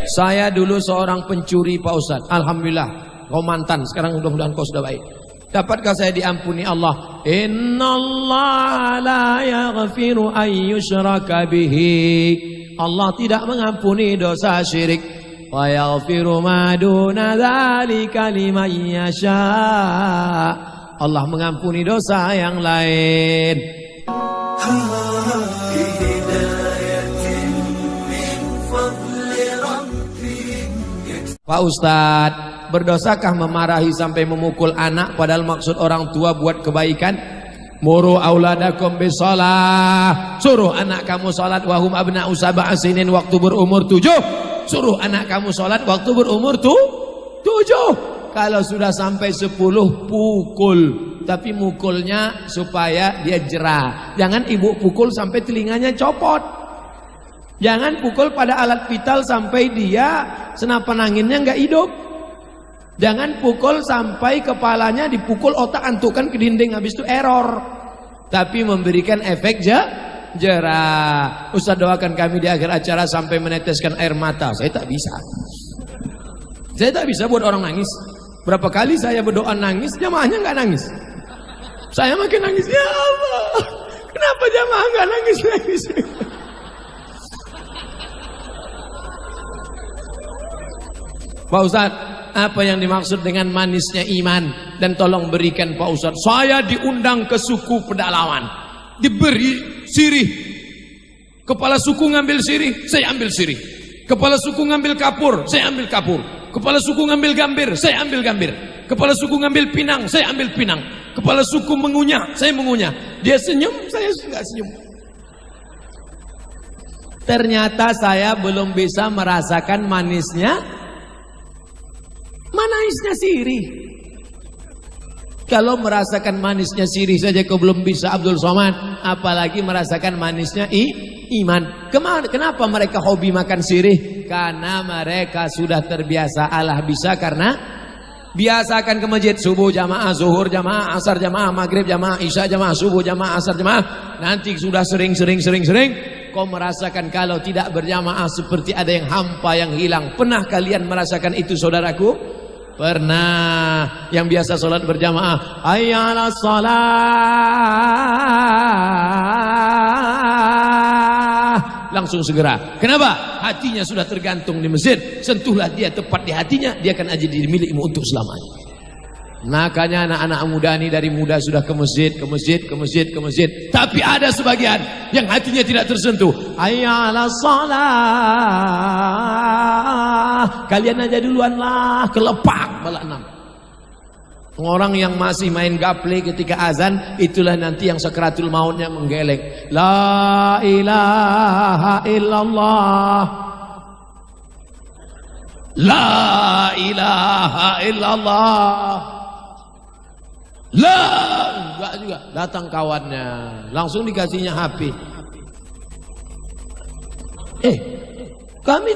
Saya dulu seorang pencuri Pak Ustadz. Alhamdulillah, kau mantan, sekarang mudah-mudahan kau sudah baik. Dapatkah saya diampuni Allah? Innallaha la yaghfiru an yushraka bihi. Allah tidak mengampuni dosa syirik. Wa yaghfiru ma duna dzalika liman yasha. Allah mengampuni dosa yang lain. Pak Ustadz, berdosakah memarahi sampai memukul anak padahal maksud orang tua buat kebaikan? Muru auladakum bisalah. Suruh anak kamu salat wahum abna'u sab'a sinin waktu berumur 7. Suruh anak kamu salat waktu berumur 7. Kalau sudah sampai 10 pukul. Tapi mukulnya supaya dia jerah. Jangan ibu pukul sampai telinganya copot. Jangan pukul pada alat vital sampai dia senapan anginnya nggak hidup. Jangan pukul sampai kepalanya dipukul otak antukan ke dinding, habis itu error. Tapi memberikan efek jerah. Ustaz doakan kami di akhir acara sampai meneteskan air mata. Saya tak bisa. Saya tak bisa buat orang nangis. Berapa kali saya berdoa nangis, jamaahnya nggak nangis. Saya makin nangis. Ya Allah, kenapa jamaah nggak nangis? Pak Ustadz, apa yang dimaksud dengan manisnya iman? Dan tolong berikan Pak Ustadz. Saya diundang ke suku pedalaman, diberi sirih. Kepala suku ngambil sirih, saya ambil sirih. Kepala suku ngambil kapur, saya ambil kapur. Kepala suku ngambil gambir, saya ambil gambir. Kepala suku ngambil pinang, saya ambil pinang. Kepala suku mengunyah, saya mengunyah. Dia senyum, saya nggak senyum. Ternyata saya belum bisa merasakan manisnya sirih. Kalau merasakan manisnya sirih saja kau belum bisa Abdul Somad, apalagi merasakan manisnya iman. Kenapa mereka hobi makan sirih? Karena mereka sudah terbiasa. Allah bisa karena biasakan ke masjid subuh jamaah, zuhur jamaah, asar jamaah, maghrib jamaah, isya jamaah, subuh jamaah, asar jamaah. Nanti sudah sering kau merasakan kalau tidak berjamaah seperti ada yang hampa, yang hilang. Pernah kalian merasakan itu saudaraku? Pernah. Yang biasa sholat berjamaah, hayya 'alas shalah, langsung segera. Kenapa? Hatinya sudah tergantung di masjid. Sentuhlah dia tepat di hatinya, dia akan jadi milikmu untuk selamanya. Makanya anak-anak muda ini dari muda sudah ke masjid. Tapi ada sebagian yang hatinya tidak tersentuh. Hayya 'alas shalah, kalian aja duluan lah, kelepak bala 6. Orang yang masih main gaple ketika azan, itulah nanti yang sakratul mautnya menggeleng. La ilaha illallah, la ilaha illallah. Enggak juga, datang kawannya, langsung dikasihnya HP. Kami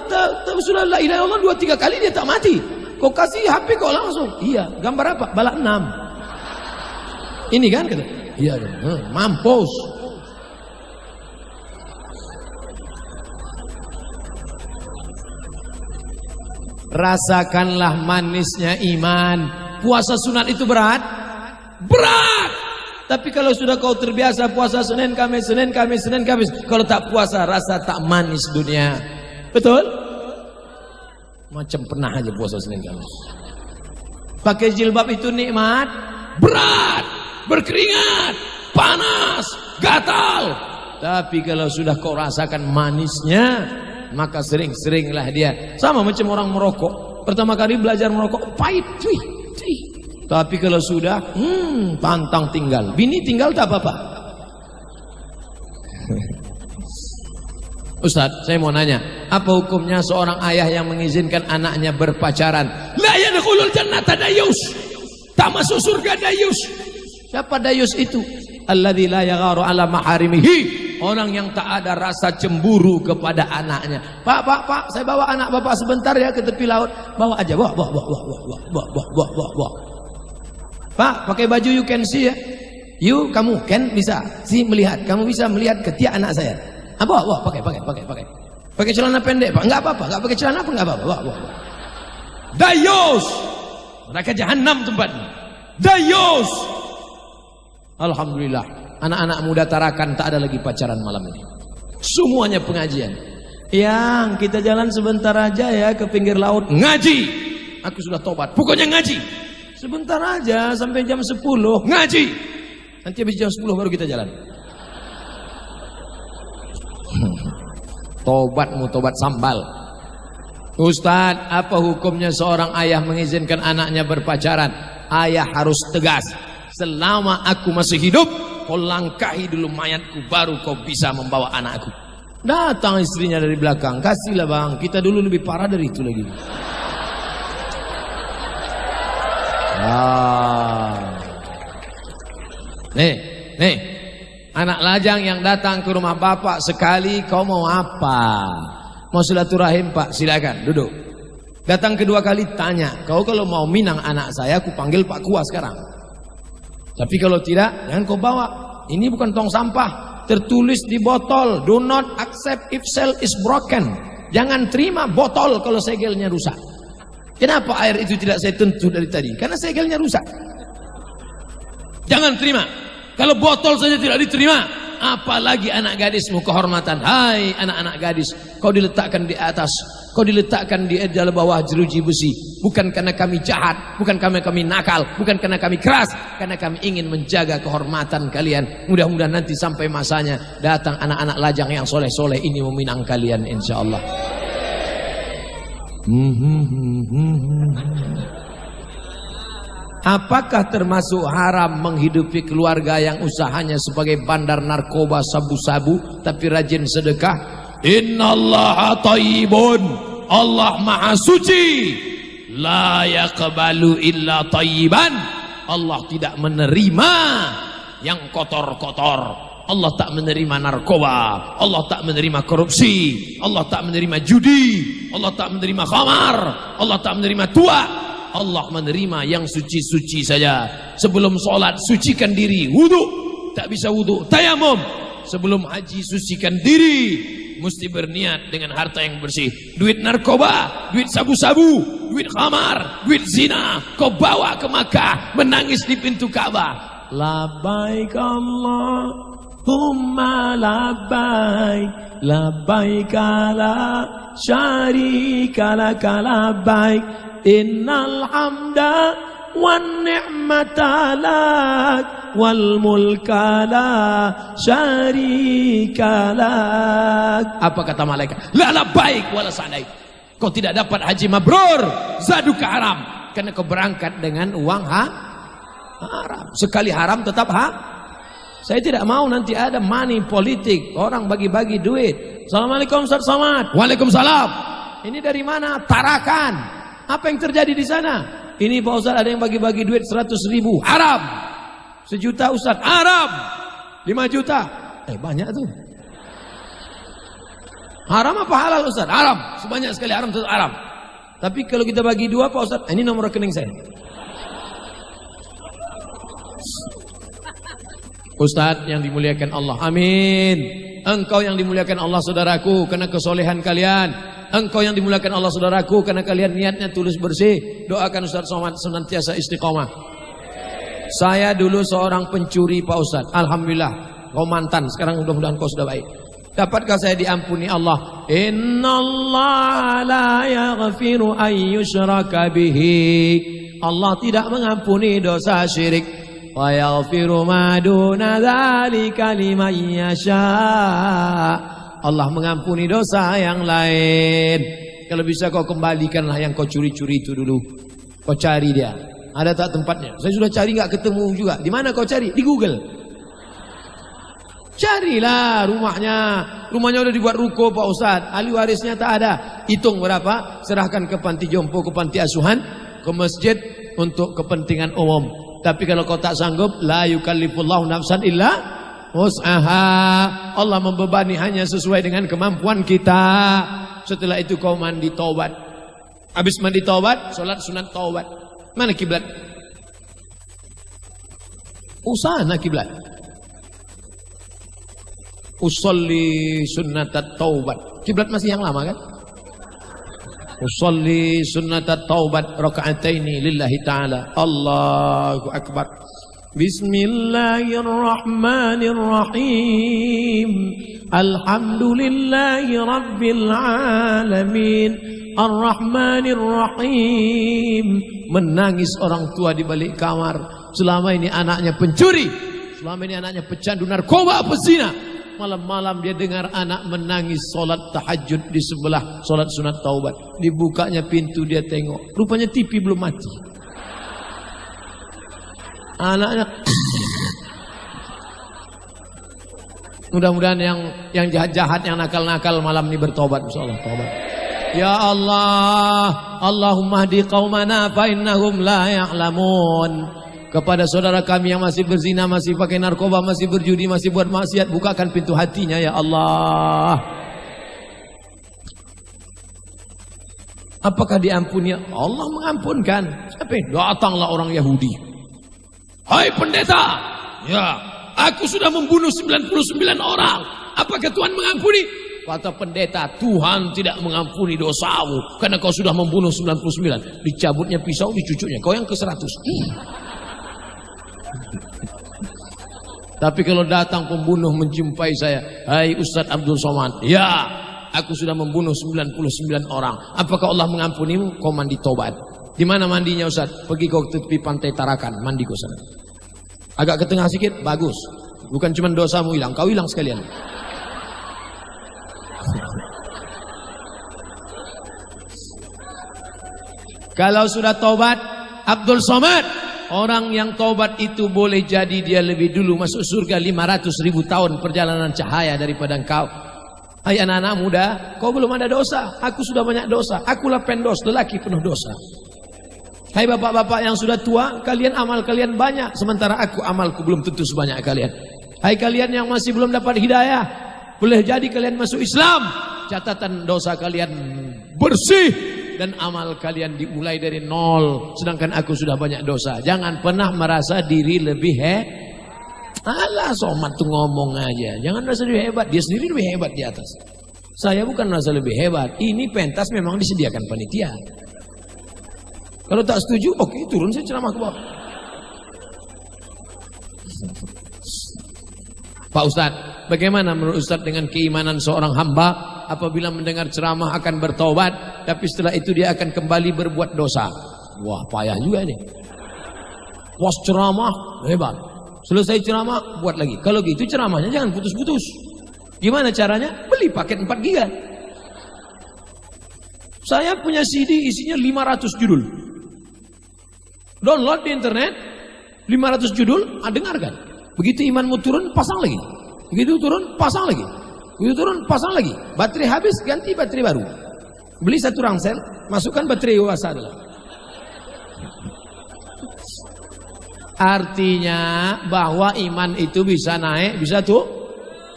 sudah la ilaha illallah 2-3 kali dia tak mati. Kau kasih HP kau langsung. Iya, gambar apa? Balak 6. Ini kan kata. Iya, mampus. Rasakanlah manisnya iman. Puasa sunat itu berat. Tapi kalau sudah kau terbiasa puasa Senin, Kamis, kalau tak puasa rasa tak manis dunia. Betul? Macam pernah aja puasa Senin, Kamis. Pakai jilbab itu nikmat, berat, berkeringat, panas, gatal. Tapi kalau sudah kau rasakan manisnya, maka sering-seringlah dia. Sama macam orang merokok. Pertama kali belajar merokok, pahit, cuy. Tapi kalau sudah, pantang tinggal. Bini tinggal tak apa-apa. Ustaz, saya mau nanya, apa hukumnya seorang ayah yang mengizinkan anaknya berpacaran? La yadkhulul jannata dayus. Tak masuk surga dayus. Siapa dayus itu? Alladzi la yagharu ala maharimihi. Orang yang tak ada rasa cemburu kepada anaknya. Pak, saya bawa anak bapak sebentar ya ke tepi laut. Bawa aja, bawa. Pak, pakai baju you can see ya. You, kamu can bisa melihat. Kamu bisa melihat ketiak anak saya. Bawa, pakai. Pakai celana pendek Pak, enggak apa-apa. Enggak pakai celana pun enggak apa-apa. Dayus, neraka jahanam tempatnya. Dayus. Alhamdulillah, anak-anak muda Tarakan tak ada lagi pacaran malam ini. Semuanya pengajian. Yang kita jalan sebentar aja ya ke pinggir laut ngaji. Aku sudah tobat. Pokoknya ngaji. Sebentar aja sampai jam 10 ngaji. Nanti habis jam 10 baru kita jalan. Tobatmu tobat sambal. Ustadz, apa hukumnya seorang ayah mengizinkan anaknya berpacaran? Ayah harus tegas. Selama aku masih hidup, kau langkahi dulu mayatku, baru kau bisa membawa anakku. Datang istrinya dari belakang, kasihlah bang, kita dulu lebih parah dari itu lagi. Nih, anak lajang yang datang ke rumah bapak sekali, kau mau apa? Mau silaturahim pak, silakan duduk. Datang kedua kali tanya, kau kalau mau minang anak saya, aku panggil Pak Kuas sekarang. Tapi kalau tidak, jangan kau bawa. Ini bukan tong sampah, tertulis di botol, do not accept if shell is broken. Jangan terima botol kalau segelnya rusak. Kenapa air itu tidak saya tentu dari tadi? Karena segelnya rusak. Jangan terima. Kalau botol saja tidak diterima, apalagi anak gadismu kehormatan. Hai anak-anak gadis, kau diletakkan di atas, kau diletakkan di dalam bawah jeruji besi. Bukan karena kami jahat, bukan karena kami nakal, bukan karena kami keras, karena kami ingin menjaga kehormatan kalian. Mudah-mudahan nanti sampai masanya datang anak-anak lajang yang soleh-soleh ini meminang kalian insyaallah. Apakah termasuk haram menghidupi keluarga yang usahanya sebagai bandar narkoba sabu-sabu tapi rajin sedekah? Innallaha thayyibun, Allah maha suci, la yaqbalu illa thayyiban. Allah tidak menerima yang kotor-kotor. Allah tak menerima narkoba, Allah tak menerima korupsi, Allah tak menerima judi, Allah tak menerima khamar, Allah tak menerima tua. Allah menerima yang suci-suci saja. Sebelum sholat sucikan diri, wudu, tak bisa wudu, tayamum. Sebelum haji sucikan diri, mesti berniat dengan harta yang bersih. Duit narkoba, duit sabu-sabu, duit khamar, duit zina, kau bawa ke Makkah, menangis di pintu Ka'bah. Labbaik Allahumma labbaik, labbaik la syarika laka labbaik, innal hamda wan ni'mata lak wal mulka la syarika lak. Apa kata malaikat? La labbaik wala sa'daik. Kau tidak dapat haji mabrur, zaduka haram, karena kau berangkat dengan uang haram. Sekali haram tetap Saya tidak mau nanti ada money politik, orang bagi-bagi duit. Assalamualaikum Ustaz Somad. Waalaikumsalam. Ini dari mana? Tarakan. Apa yang terjadi di sana? Ini Pak Ustaz ada yang bagi-bagi duit 100.000, haram. 1 juta Ustaz, haram. 5 juta, banyak tuh. Haram apa halal Ustaz? Haram. Sebanyak sekali haram, tetap haram. Tapi kalau kita bagi 2 Pak Ustaz, ini nomor rekening saya. Ustaz yang dimuliakan Allah, amin. Engkau yang dimuliakan Allah saudaraku, karena kesolehan kalian. Engkau yang dimuliakan Allah saudaraku, karena kalian niatnya tulus bersih. Doakan Ustaz Somad senantiasa istiqomah. Saya dulu seorang pencuri Pak Ustaz. Alhamdulillah, kau mantan, sekarang mudah-mudahan kau sudah baik. Dapatkah saya diampuni Allah? Innallaha la yaghfiru ay yushraka bihi. Allah tidak mengampuni dosa syirik. Wa yaghfiru ma duna dzalika liman yasha. Allah mengampuni dosa yang lain. Kalau bisa kau kembalikanlah yang kau curi-curi itu dulu. Kau cari dia. Ada tak tempatnya? Saya sudah cari nggak ketemu juga. Di mana kau cari? Di Google. Carilah rumahnya. Rumahnya udah dibuat ruko Pak Ustaz. Ahli warisnya tak ada. Hitung berapa? Serahkan ke panti jompo, ke panti asuhan, ke masjid untuk kepentingan umum. Tapi kalau kau tak sanggup, la yukallifullahu nafsan illa wus'aha. Allah membebani hanya sesuai dengan kemampuan kita. Setelah itu kau mandi taubat. Habis mandi taubat, solat sunat taubat. Mana kiblat? Usana kiblat. Usolli sunnatat taubat. Kiblat masih yang lama kan? Usolli sunnatat taubat raka'ataini lillahi ta'ala. Allahu akbar. Bismillahirrahmanirrahim. Alhamdulillahi rabbil alamin. Ar-Rahmanir-Rahim. Menangis orang tua di balik kamar. Selama ini anaknya pencuri, selama ini anaknya pecandu narkoba, pezina. Malam-malam dia dengar anak menangis solat tahajud di sebelah solat sunat taubat. Dibukanya pintu, dia tengok, rupanya TV belum mati. Anaknya. Mudah-mudahan yang jahat-jahat, yang nakal-nakal malam ini bertobat, insyaallah tobat. Ya Allah, Allahumma hdi qaumana fa innahum la ya'lamun. Kepada saudara kami yang masih berzina, masih pakai narkoba, masih berjudi, masih buat maksiat, bukakan pintu hatinya ya Allah. Apakah diampuni? Allah mengampunkan. Tapi datanglah orang Yahudi. Hai pendeta, ya, aku sudah membunuh 99 orang. Apakah Tuhan mengampuni? Kata pendeta, Tuhan tidak mengampuni dosamu karena kau sudah membunuh 99. Dicabutnya pisau, dicucuknya. Kau yang ke-100. Tapi kalau datang pembunuh menjumpai saya, hai Ustadz Abdul Somad, ya, aku sudah membunuh 99 orang. Apakah Allah mengampunimu? Kau mandi tobat. Di mana mandinya Ustadz? Pergi kau ke tepi pantai Tarakan, mandi kau sana. Agak ke tengah sedikit, bagus. Bukan cuma dosamu hilang, kau hilang sekalian. Kalau sudah tobat, Abdul Somad, orang yang tobat itu boleh jadi dia lebih dulu masuk surga 500.000 tahun perjalanan cahaya daripada engkau. Hai anak-anak muda, kau belum ada dosa, aku sudah banyak dosa. Akulah pendos, lelaki penuh dosa. Hai bapak-bapak yang sudah tua, kalian amal kalian banyak, sementara aku amalku belum tentu sebanyak kalian. Hai kalian yang masih belum dapat hidayah, boleh jadi kalian masuk Islam, catatan dosa kalian bersih dan amal kalian dimulai dari nol, sedangkan aku sudah banyak dosa. Jangan pernah merasa diri lebih Alah, Somad tuh ngomong aja, jangan merasa lebih hebat. Dia sendiri lebih hebat di atas. Saya bukan merasa lebih hebat. Ini pentas memang disediakan panitia. Kalau tak setuju, oke, turun saya ceramah ke bawah. Pak Ustadz, bagaimana menurut Ustadz dengan keimanan seorang hamba apabila mendengar ceramah akan bertobat, tapi setelah itu dia akan kembali berbuat dosa? Wah, payah juga ini. Pas ceramah, hebat. Selesai ceramah, buat lagi. Kalau gitu ceramahnya jangan putus-putus. Gimana caranya? Beli paket 4 giga. Saya punya CD isinya 500 judul. Download di internet, 500 judul, dengarkan. Begitu imanmu turun, pasang lagi. Begitu turun, pasang lagi. Begitu turun, pasang lagi. Baterai habis, ganti baterai baru. Beli 1 rangsel, masukkan baterai UASA adalah. Artinya bahwa iman itu bisa naik, bisa tuh.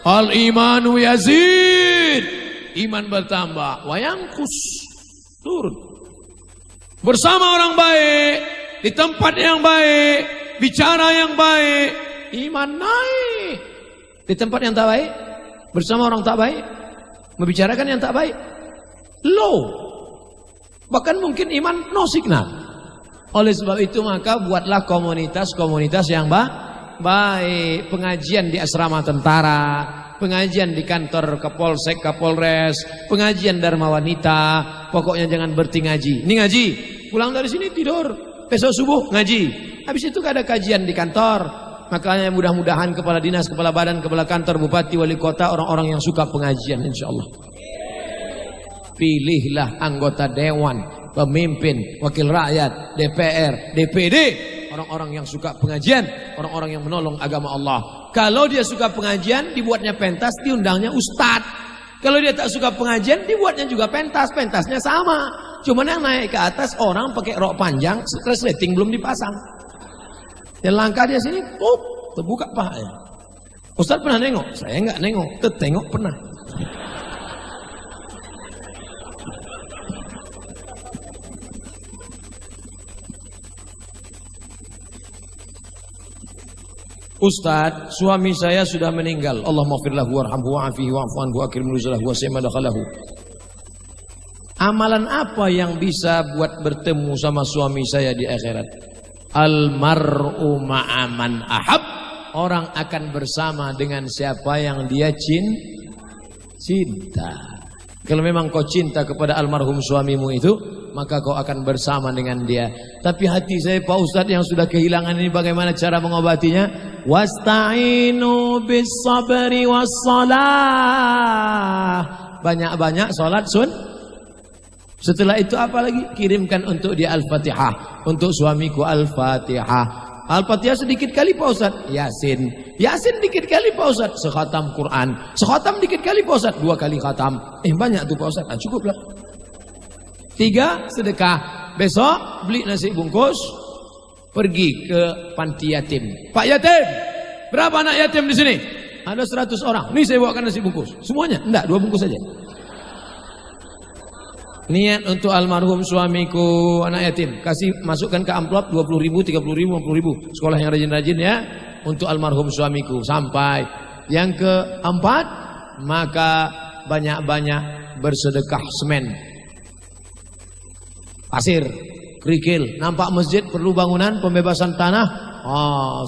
Al-imanu yazid. Iman bertambah, wa yanqus. Turun. Bersama orang baik, di tempat yang baik, bicara yang baik, iman naik. Di tempat yang tak baik, bersama orang tak baik, membicarakan yang tak baik, low. Bahkan mungkin iman no signal. Oleh sebab itu maka buatlah komunitas-komunitas yang baik. Pengajian di asrama tentara, pengajian di kantor Kapolsek, Kapolres, pengajian Dharma Wanita. Pokoknya jangan berhenti ngaji. Ini ngaji, pulang dari sini tidur, besok subuh ngaji. Habis itu ada kajian di kantor. Makanya mudah-mudahan kepala dinas, kepala badan, kepala kantor, bupati, wali kota, orang-orang yang suka pengajian, insya Allah. Pilihlah anggota dewan, pemimpin, wakil rakyat, DPR, DPD, orang-orang yang suka pengajian, orang-orang yang menolong agama Allah. Kalau dia suka pengajian, dibuatnya pentas, diundangnya ustadz. Kalau dia tak suka pengajian, dibuatnya juga pentas, pentasnya sama. Cuman yang naik ke atas orang pakai rok panjang, resleting belum dipasang. Yang langkah dia sini, terbuka pahanya. Ustadz pernah nengok? Saya enggak nengok, tertengok pernah. Ustadz, suami saya sudah meninggal. Allah maghfirlahu warhamhu wa'afihi wa'fu anhu akrim nuzulahu wa sima dakhalahu. Amalan apa yang bisa buat bertemu sama suami saya di akhirat? Al-mar'u ma'aman ahab. Orang akan bersama dengan siapa yang dia cinta. Kalau memang kau cinta kepada almarhum suamimu itu, maka kau akan bersama dengan dia. Tapi hati saya Pak Ustadz yang sudah kehilangan ini, bagaimana cara mengobatinya? Wasta'inu bis sabri was salah. Banyak-banyak salat Setelah itu apa lagi? Kirimkan untuk dia Al-Fatihah. Untuk suamiku Al-Fatihah. Al-Fatihah sedikit kali Pak Ustadz. Yasin dikit kali Pak Ustadz. Sekhatam Quran. Sekhatam dikit kali Pak Ustadz. 2 kali khatam. Banyak tuh Pak Ustadz. Cukuplah. 3, sedekah. Besok beli nasi bungkus. Pergi ke panti yatim. Pak yatim, berapa anak yatim di sini? Ada 100 orang. Nih saya bawakan nasi bungkus. Semuanya? Enggak, 2 bungkus saja. Niat untuk almarhum suamiku anak yatim. Kasih masukkan ke amplop 20.000, 30.000, 50.000. Sekolah yang rajin-rajin ya. Untuk almarhum suamiku. Sampai yang keempat, maka banyak-banyak bersedekah semen, pasir, kerikil. Nampak masjid perlu bangunan, pembebasan tanah.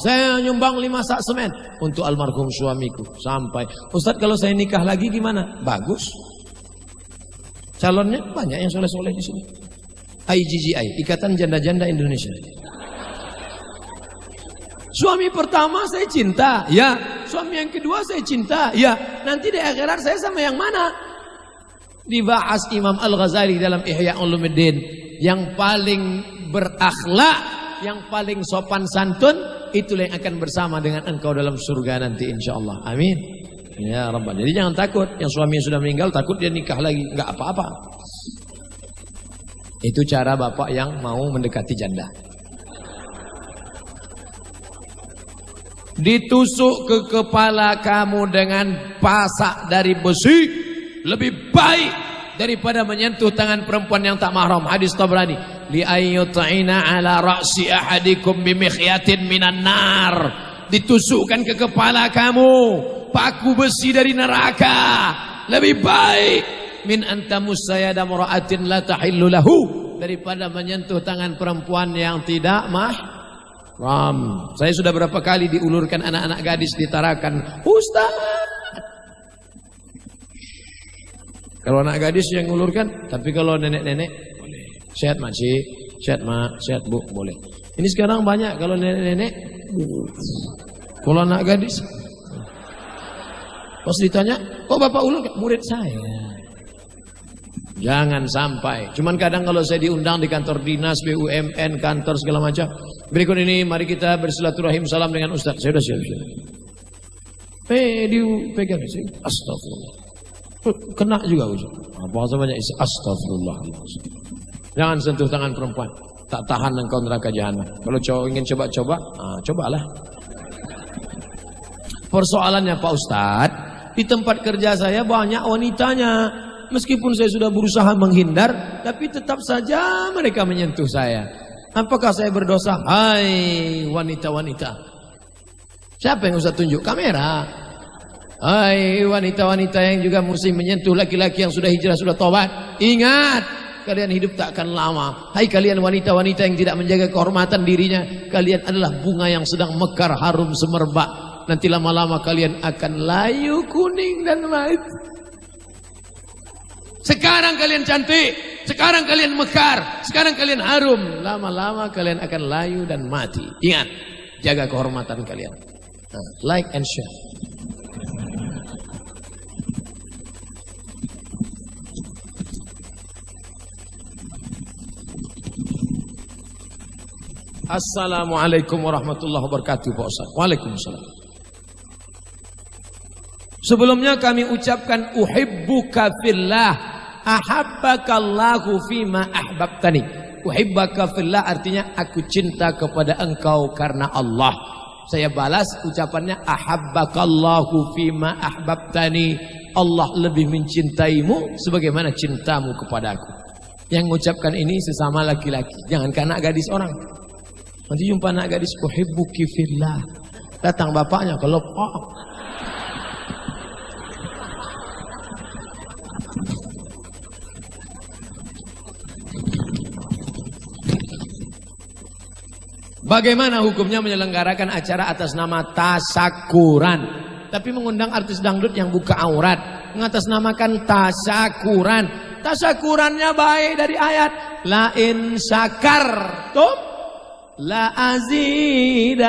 Saya nyumbang 5 sak semen untuk almarhum suamiku. Sampai Ustadz, kalau saya nikah lagi gimana? Bagus. Calonnya banyak yang soleh-soleh di sini. IJJI, Ikatan Janda-Janda Indonesia. Suami pertama saya cinta, ya. Suami yang kedua saya cinta, ya. Nanti di akhirat saya sama yang mana? Dibahas Imam Al-Ghazali dalam Ihya Ulumuddin. Yang paling berakhlak, yang paling sopan santun, itulah yang akan bersama dengan engkau dalam surga nanti insyaallah. Amin. Ya Rabbal. Jadi jangan takut. Yang suami sudah meninggal takut dia nikah lagi. Enggak apa-apa. Itu cara bapak yang mau mendekati janda. Ditusuk ke kepala kamu dengan pasak dari besi lebih baik daripada menyentuh tangan perempuan yang tak mahram. Hadis Tabrani. Li ayyut'ina ala ra'si ahadikum bimikhyatin minan nar. Ditusukkan ke kepala kamu paku besi dari neraka lebih baik min antamus sayada mura'atin la tahillu lahu, daripada menyentuh tangan perempuan yang tidak mahram. Saya sudah berapa kali diulurkan anak-anak gadis ditarakan, Ustaz. Kalau anak gadis yang ngulurkan, tapi kalau nenek-nenek boleh. Sehat makcik, sehat mak, sehat bu, boleh. Ini sekarang banyak kalau nenek-nenek. Kalau anak gadis, pas ditanya, kok bapak ulur? Murid saya. Jangan sampai. Cuman kadang kalau saya diundang di kantor dinas, BUMN, kantor segala macam. Berikut ini mari kita bersilaturahim salam dengan Ustaz. Saya sudah siap-siap. Dipegang sih. Astagfirullah. Kena juga Ustaz. Apa sebanyak isi? Astagfirullah. Jangan sentuh tangan perempuan. Tak tahan engkau neraka jahanam. Kalau cowok ingin coba-coba, cobalah. Persoalannya Pak Ustadz, di tempat kerja saya banyak wanitanya. Meskipun saya sudah berusaha menghindar, tapi tetap saja mereka menyentuh saya. Apakah saya berdosa? Hai wanita-wanita. Siapa yang usah tunjuk? Kamera. Hai wanita-wanita yang juga mesti menyentuh laki-laki yang sudah hijrah, sudah tobat. Ingat, kalian hidup tak akan lama. Hai kalian wanita-wanita yang tidak menjaga kehormatan dirinya, kalian adalah bunga yang sedang mekar harum semerbak. Nanti lama-lama kalian akan layu kuning dan mati. Sekarang kalian cantik, sekarang kalian mekar, sekarang kalian harum. Lama-lama kalian akan layu dan mati. Ingat, jaga kehormatan kalian. Like and share. Assalamualaikum warahmatullahi wabarakatuh Pak Ustaz. Waalaikumsalam. Sebelumnya kami ucapkan uhibbuka fillah, ahabbakallahu fima ahbabtani. Uhibbaka fillah artinya aku cinta kepada engkau karena Allah. Saya balas ucapannya ahabbakallahu fima ahbabtani. Allah lebih mencintaimu sebagaimana cintamu kepadaku. Yang mengucapkan ini sesama laki-laki, jangan anak gadis orang. Nanti jumpa anak gadis, uhibbuki fillah, Datang bapaknya kelop. Bagaimana hukumnya menyelenggarakan acara atas nama tasakuran, tapi mengundang artis dangdut yang buka aurat, mengatasnamakan tasakuran. Tasakurannya baik dari ayat la in syakartum la azidannakum.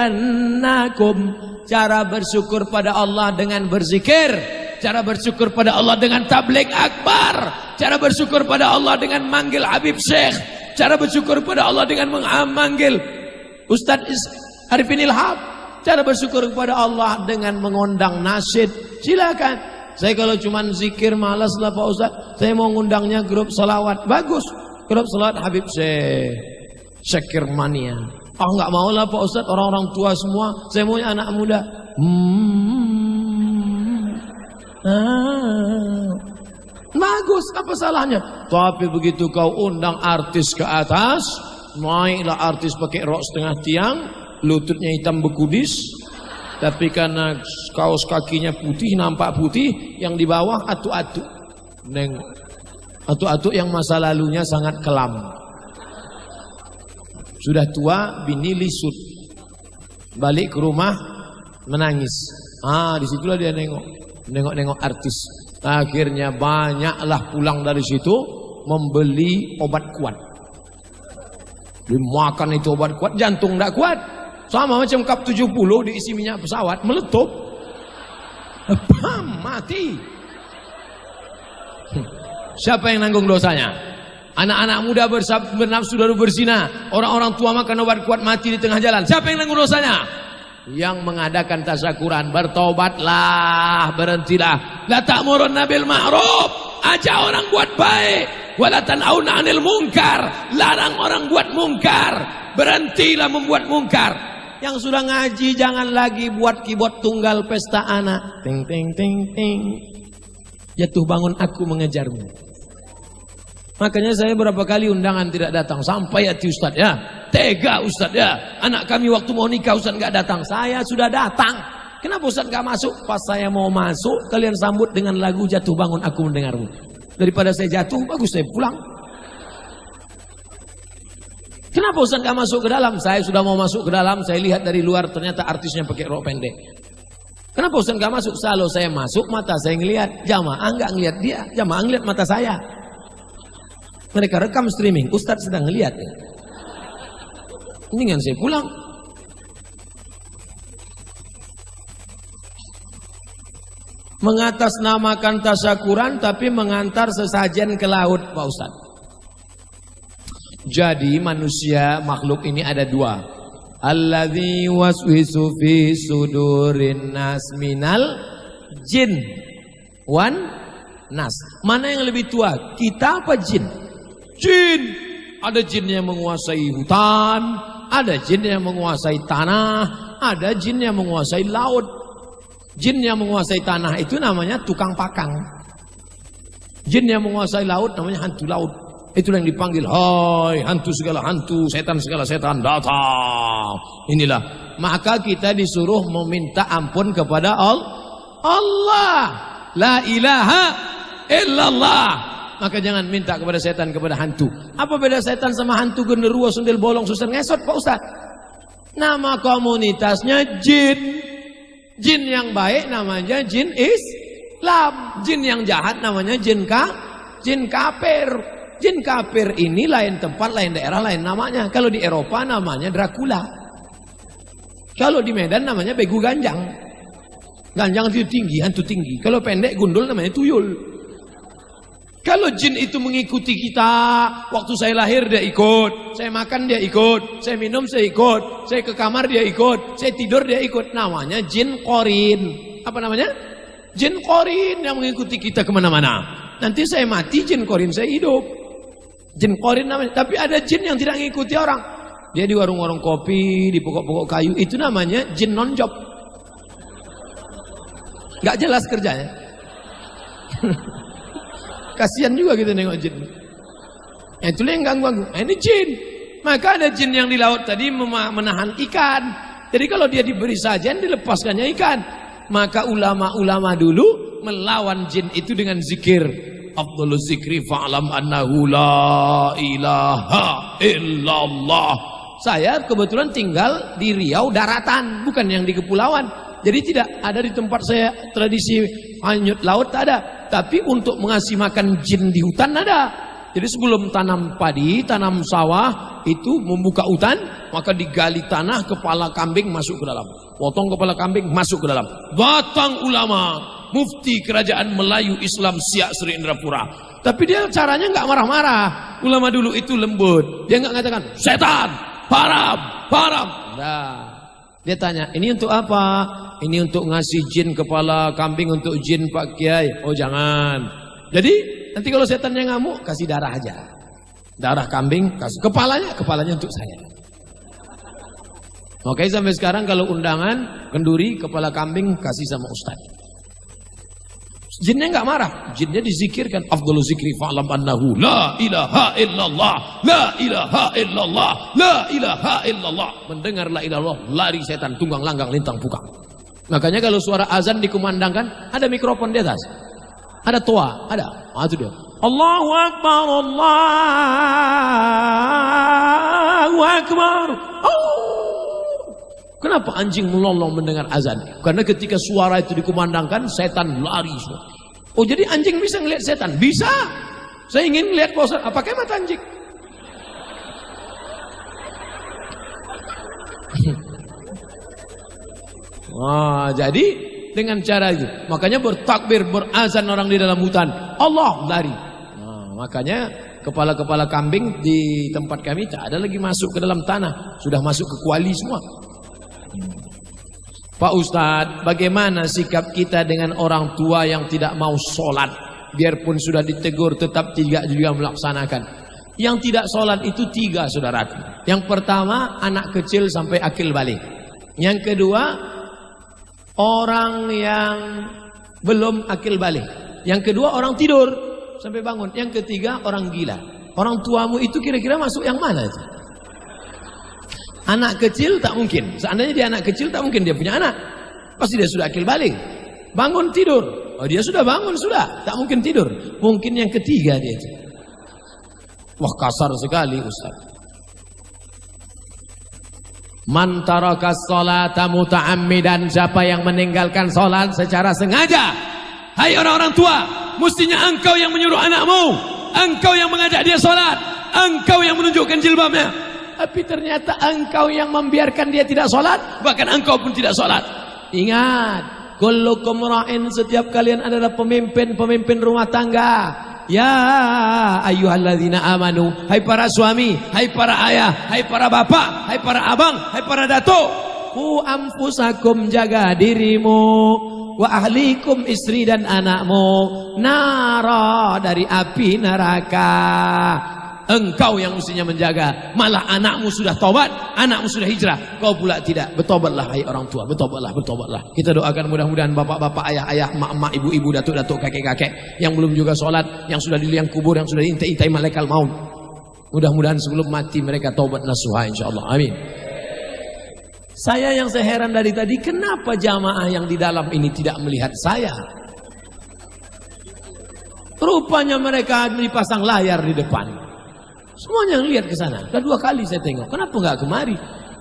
Cara bersyukur pada Allah dengan berzikir, cara bersyukur pada Allah dengan tabligh akbar, cara bersyukur pada Allah dengan manggil Habib Syekh, cara bersyukur pada Allah dengan memanggil Ustadz Arifin Ilham, cara bersyukur kepada Allah dengan mengundang nasyid. Silakan. Saya kalau cuman zikir malas lah Pak Ustadz. Saya mau ngundangnya grup salawat. Bagus. Grup salawat Habib Syekh Syekir Mania. Oh nggak mau lah Pak Ustadz, orang-orang tua semua. Saya maunya anak muda. Bagus, apa salahnya? Tapi begitu kau undang artis ke atas, naiklah artis pakai rok setengah tiang, lututnya hitam bekudis, tapi karena kaos kakinya putih, nampak putih, yang di bawah atu-atu. Nengok. Atu-atu yang masa lalunya sangat kelam. Sudah tua, bini lisut. Balik ke rumah, menangis. Disitulah dia nengok artis. Akhirnya banyaklah pulang dari situ, membeli obat kuat. Dimakan itu obat kuat, jantung tidak kuat. Sama macam kap 70 diisi minyak pesawat, meletup. Mati. Siapa yang nanggung dosanya? Anak-anak muda bernafsu lalu berzina. Orang-orang tua makan obat kuat mati di tengah jalan. Siapa yang nanggung dosanya? Yang mengadakan tasyakuran. Bertobatlah, berhentilah. La ta'murunna bil ma'ruf, ajak orang buat baik. Wala tan'auna 'anil munkar, larang orang buat mungkar. Berhentilah membuat mungkar. Yang sudah ngaji jangan lagi buat keyboard tunggal pesta anak. Ting ting ting ting. Jatuh bangun aku mengejarmu. Makanya saya berapa kali undangan tidak datang. Sampai hati Ustaz ya. Tega Ustaz ya. Anak kami waktu mau nikah Ustaz nggak datang. Saya sudah datang. Kenapa Ustaz nggak masuk? Pas saya mau masuk, kalian sambut dengan lagu Jatuh Bangun Aku Mendengarmu. Daripada saya jatuh, bagus saya pulang. Kenapa Ustaz nggak masuk ke dalam? Saya sudah mau masuk ke dalam, saya lihat dari luar ternyata artisnya pakai rok pendek. Kenapa Ustaz nggak masuk? Kalau saya masuk, mata saya ngelihat, jamaah nggak ngelihat dia, jamaah ngelihat mata saya. Mereka rekam streaming, Ustaz sedang ngelihat. Mendingan saya pulang. Mengatasnamakan tasyakuran tapi mengantar sesajen ke laut Pak Ustaz. Jadi manusia makhluk ini ada dua. Alladzi waswisu fi sudurin nas minal jin wan nas. Mana yang lebih tua? Kita apa jin? Jin. Ada jin yang menguasai hutan, ada jin yang menguasai tanah, ada jin yang menguasai laut. Jin yang menguasai tanah itu namanya tukang pakang. Jin yang menguasai laut namanya hantu laut. Itulah yang dipanggil, hai hantu segala hantu, setan segala setan, datang. Inilah. Maka kita disuruh meminta ampun kepada Allah. La ilaha illallah. Maka jangan minta kepada setan, kepada hantu. Apa beda setan sama hantu, genderuwo, sundel bolong, susar ngesot Pak Ustaz? Nama komunitasnya jin. Jin yang baik namanya jin Islam. Jin yang jahat namanya jin kafir. Jin kafir ini lain tempat, lain daerah, lain namanya. Kalau di Eropa namanya Dracula. Kalau di Medan namanya begu ganjang. Ganjang itu tinggi, hantu tinggi. Kalau pendek gundul namanya tuyul. Kalau jin itu mengikuti kita, waktu saya lahir dia ikut, saya makan dia ikut, saya minum saya ikut, saya ke kamar dia ikut, saya tidur dia ikut. Namanya jin korin. Apa namanya? Jin korin yang mengikuti kita kemana-mana. Nanti saya mati, jin korin saya hidup. Jin korin namanya. Tapi ada jin yang tidak mengikuti orang. Dia di warung-warung kopi, di pokok-pokok kayu. Itu namanya jin non-job. Gak jelas kerjanya. Kasihan juga kita nengok jin. Itulah yang ganggu-ganggu. Ini jin. Maka ada jin yang di laut tadi menahan ikan. Jadi kalau dia diberi sajian, dilepaskannya ikan. Maka ulama-ulama dulu melawan jin itu dengan zikir. Afdhaluz zikri fa'lam annahu la ilaha illallah. Saya kebetulan tinggal di Riau daratan, bukan yang di kepulauan. Jadi tidak ada di tempat saya tradisi hanyut laut, tak ada. Tapi untuk mengasih makan jin di hutan ada. Jadi sebelum tanam padi, tanam sawah, itu membuka hutan, maka digali tanah, kepala kambing masuk ke dalam. Potong kepala kambing masuk ke dalam. Datang ulama, mufti kerajaan Melayu Islam Siak Sri Indrapura. Tapi dia caranya nggak marah-marah. Ulama dulu itu lembut. Dia nggak mengatakan setan, haram, haram. Nah, dia tanya, ini untuk apa? Ini untuk ngasih jin kepala kambing untuk jin Pak Kiai. Oh jangan. Jadi nanti kalau setannya ngamuk, kasih darah aja. Darah kambing, kasih kepalanya untuk saya. Oke, sampai sekarang kalau undangan kenduri kepala kambing kasih sama ustaz. Jinnya nggak marah, jinnya dizikirkan. Afdhaluz zikri fa'lam annahu la ilaha illallah, la ilaha illallah, la ilaha illallah. Mendengar la ilaha illallah, lari setan tunggang langgang lintang pukang. Makanya kalau suara azan dikumandangkan, ada mikrofon di atas, ada toa, ada. Itu dia. Allahu Akbar, Allahu Akbar. Kenapa anjing melolong mendengar azan? Karena ketika suara itu dikumandangkan, setan lari semua. Oh, jadi anjing bisa ngelihat setan? Bisa. Saya ingin lihat bosan. Pakai mata anjing. Wah, jadi dengan cara itu. Makanya bertakbir, berazan orang di dalam hutan. Allah lari. Nah, makanya kepala-kepala kambing di tempat kami tak ada lagi masuk ke dalam tanah. Sudah masuk ke kuali semua. Pak Ustadz, bagaimana sikap kita dengan orang tua yang tidak mau sholat? Biarpun sudah ditegur tetap tidak juga melaksanakan. Yang tidak sholat itu 3, saudaraku. Yang pertama, anak kecil sampai akil balik. Yang kedua, orang yang belum akil balik. Yang kedua, orang tidur sampai bangun. Yang ketiga, orang gila. Orang tuamu itu kira-kira masuk yang mana itu? Anak kecil tak mungkin. Seandainya dia anak kecil tak mungkin dia punya anak. Pasti dia sudah akil balik. Bangun tidur. Oh, dia sudah bangun sudah. Tak mungkin tidur. Mungkin yang ketiga dia itu. Wah, kasar sekali Ustaz. Man taraka sholata muta'ammidan, siapa yang meninggalkan sholat secara sengaja. Hai orang-orang tua, mestinya engkau yang menyuruh anakmu, engkau yang mengajak dia sholat, engkau yang menunjukkan jilbabnya. Tapi ternyata engkau yang membiarkan dia tidak sholat, bahkan engkau pun tidak sholat. Ingat, kullukum ra'in, setiap kalian adalah pemimpin rumah tangga. Ya ayyuhalladzina amanu, hai para suami, hai para ayah, hai para bapak, hai para abang, hai para datuk, ku anfusakum, jaga dirimu, wa ahlikum, istri dan anakmu, nara, dari api neraka. Engkau yang mestinya menjaga, malah anakmu sudah tobat, anakmu sudah hijrah, kau pula tidak. Bertobatlah hai orang tua, bertobatlah, bertobatlah. Kita doakan mudah-mudahan bapak-bapak, ayah-ayah, emak-emak, ibu-ibu, datuk-datuk, kakek-kakek yang belum juga sholat, yang sudah di liang kubur, yang sudah diintai-intai malaikat maut, mudah-mudahan sebelum mati mereka tobat nasuha insyaallah. Amin. Saya yang heran dari tadi, kenapa jamaah yang di dalam ini tidak melihat saya? Rupanya mereka dipasang layar di depan. Semuanya yang lihat ke sana. Dan 2 kali saya tengok. Kenapa nggak kemari?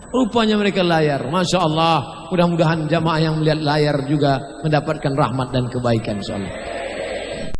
Rupanya mereka layar. Masya Allah. Mudah-mudahan jamaah yang melihat layar juga mendapatkan rahmat dan kebaikan. Insya Allah.